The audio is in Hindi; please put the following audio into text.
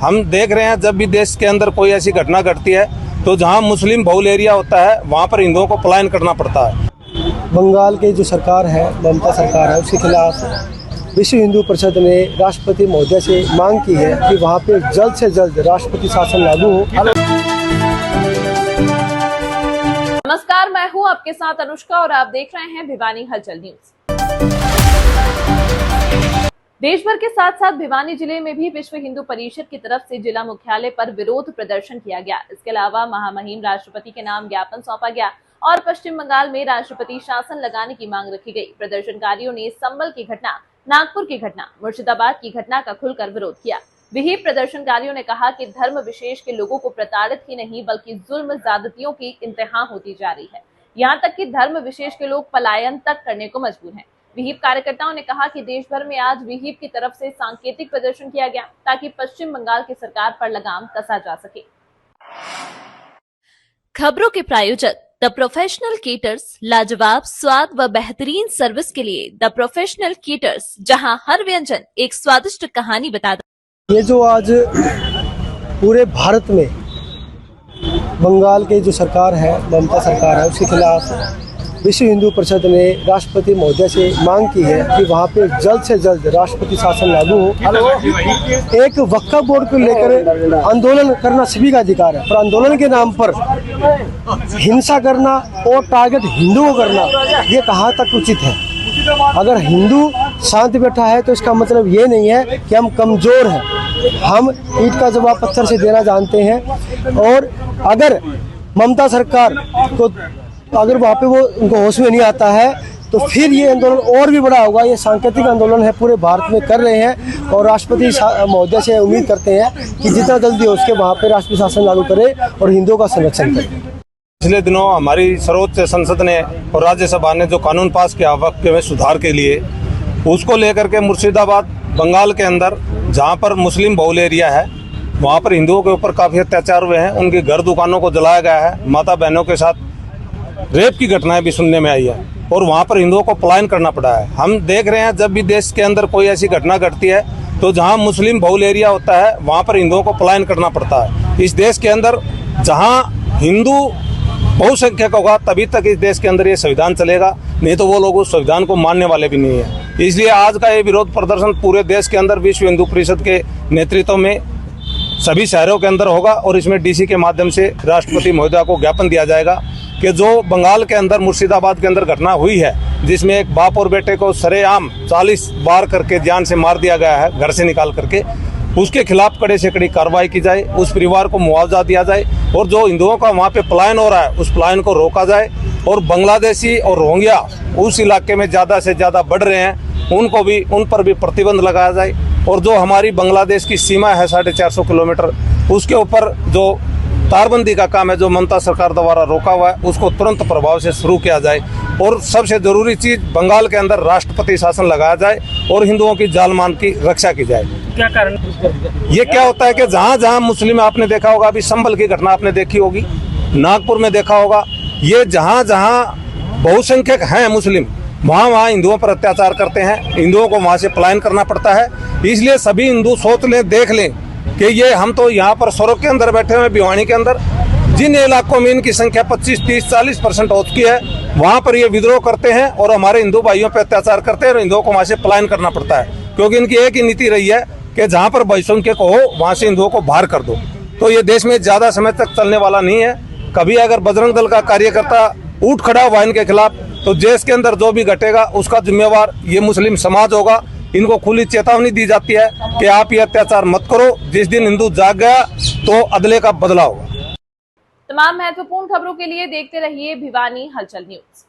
हम देख रहे हैं जब भी देश के अंदर कोई ऐसी घटना घटती है तो जहां मुस्लिम बहुल एरिया होता है वहां पर हिंदुओं को पलायन करना पड़ता है। बंगाल की जो सरकार है, ममता सरकार है, उसके खिलाफ विश्व हिंदू परिषद ने राष्ट्रपति महोदय से मांग की है कि वहां पे जल्द से जल्द राष्ट्रपति शासन लागू हो। नमस्कार, मैं हूं आपके साथ अनुष्का और आप देख रहे हैं भिवानी हलचल न्यूज। देश भर के साथ साथ भिवानी जिले में भी विश्व हिंदू परिषद की तरफ से जिला मुख्यालय पर विरोध प्रदर्शन किया गया। इसके अलावा महामहिम राष्ट्रपति के नाम ज्ञापन सौंपा गया और पश्चिम बंगाल में राष्ट्रपति शासन लगाने की मांग रखी गई। प्रदर्शनकारियों ने संबल की घटना, नागपुर की घटना, मुर्शिदाबाद की घटना का खुलकर विरोध किया। विहिप प्रदर्शनकारियों ने कहा कि धर्म विशेष के लोगों को प्रताड़ित ही नहीं बल्कि जुल्म ज्यादतियों की इंतहा होती जा रही है। यहाँ तक कि धर्म विशेष के लोग पलायन तक करने को मजबूर हैं। विहिप कार्यकर्ताओं ने कहा कि देश भर में आज विहिप की तरफ से सांकेतिक प्रदर्शन किया गया ताकि पश्चिम बंगाल की सरकार पर लगाम कसा जा सके। खबरों के प्रायोजक द प्रोफेशनल केटर्स, लाजवाब स्वाद व बेहतरीन सर्विस के लिए द प्रोफेशनल केटर्स, जहां हर व्यंजन एक स्वादिष्ट कहानी बताता। ये जो आज पूरे भारत में बंगाल की जो सरकार है, ममता सरकार है, उसके खिलाफ विश्व हिंदू परिषद ने राष्ट्रपति महोदय से मांग की है कि वहाँ पे जल्द से जल्द राष्ट्रपति शासन लागू हो। एक वक्फ बोर्ड को लेकर आंदोलन करना सभी का अधिकार है, पर आंदोलन के नाम पर हिंसा करना और टारगेट हिंदू को करना, ये कहाँ तक उचित है? अगर हिंदू शांत बैठा है तो इसका मतलब ये नहीं है कि हम कमजोर हैं। हम ईंट का जवाब पत्थर से देना जानते हैं। और अगर ममता सरकार को अगर वहाँ पे वो उनको होश में नहीं आता है तो फिर ये आंदोलन और भी बड़ा होगा। ये सांकेतिक आंदोलन है, पूरे भारत में कर रहे हैं और राष्ट्रपति महोदय से उम्मीद करते हैं कि जितना जल्दी हो उसके वहाँ पे राष्ट्रपति शासन लागू करे और हिंदुओं का संरक्षण करे। पिछले दिनों हमारी सर्वोच्च संसद ने और राज्यसभा ने जो कानून पास किया वक्फ में सुधार के लिए, उसको लेकर के मुर्शिदाबाद बंगाल के अंदर जहाँ पर मुस्लिम बहुल एरिया है वहाँ पर हिंदुओं के ऊपर काफ़ी अत्याचार हुए हैं। उनकी घर दुकानों को जलाया गया है, माता बहनों के साथ रेप की घटनाएं भी सुनने में आई है और वहाँ पर हिंदुओं को पलायन करना पड़ा है। हम देख रहे हैं जब भी देश के अंदर कोई ऐसी घटना घटती है तो जहाँ मुस्लिम बहुल एरिया होता है वहाँ पर हिंदुओं को पलायन करना पड़ता है। इस देश के अंदर जहाँ हिंदू बहुसंख्यक होगा तभी तक इस देश के अंदर ये संविधान चलेगा, नहीं तो वो लोग उस संविधान को मानने वाले भी नहीं है। इसलिए आज का ये विरोध प्रदर्शन पूरे देश के अंदर विश्व हिंदू परिषद के नेतृत्व में सभी शहरों के अंदर होगा और इसमें डीसी के माध्यम से राष्ट्रपति महोदय को ज्ञापन दिया जाएगा कि जो बंगाल के अंदर मुर्शिदाबाद के अंदर घटना हुई है जिसमें एक बाप और बेटे को सरेआम 40 बार करके जान से मार दिया गया है घर से निकाल करके, उसके खिलाफ कड़े से कड़ी कार्रवाई की जाए, उस परिवार को मुआवजा दिया जाए और जो हिंदुओं का वहाँ पे पलायन हो रहा है उस पलायन को रोका जाए और बांग्लादेशी और रोहिंग्या उस इलाके में ज़्यादा से ज़्यादा बढ़ रहे हैं उन पर भी प्रतिबंध लगाया जाए और जो हमारी बांग्लादेश की सीमा है 450 किलोमीटर उसके ऊपर जो तारबंदी का काम है जो ममता सरकार द्वारा रोका हुआ है उसको तुरंत प्रभाव से शुरू किया जाए और सबसे जरूरी चीज बंगाल के अंदर राष्ट्रपति शासन लगाया जाए और हिंदुओं की जान मान की रक्षा की जाए। क्या कारण? ये क्या होता है कि जहाँ जहाँ मुस्लिम आपने देखा होगा, अभी संबल की घटना आपने देखी होगी, नागपुर में देखा होगा, ये जहाँ जहाँ बहुसंख्यक हैं मुस्लिम वहाँ हिंदुओं पर अत्याचार करते हैं, हिंदुओं को वहाँ से पलायन करना पड़ता है। इसलिए सभी हिंदू सोच लें, देख लें कि ये हम तो यहाँ पर स्वर्ग के अंदर बैठे हुए भिवानी के अंदर, जिन इलाकों में इनकी संख्या 25, 30, 40% हो चुकी है वहाँ पर ये विद्रोह करते हैं और हमारे हिंदू भाइयों पर अत्याचार करते हैं और हिंदुओं को वहाँ से पलायन करना पड़ता है क्योंकि इनकी एक ही नीति रही है कि जहाँ पर बहुसंख्यक हो वहाँ से हिंदुओं को बाहर कर दो। तो ये देश में ज़्यादा समय तक चलने वाला नहीं है। कभी अगर बजरंग दल का कार्यकर्ता उठ खड़ा हुआ इनके खिलाफ तो देश के अंदर जो भी घटेगा उसका जिम्मेवार ये मुस्लिम समाज होगा। इनको खुली चेतावनी दी जाती है कि आप ये अत्याचार मत करो, जिस दिन हिंदू जाग गया तो अदले का बदला होगा। तमाम महत्वपूर्ण खबरों के लिए देखते रहिए भिवानी हलचल न्यूज।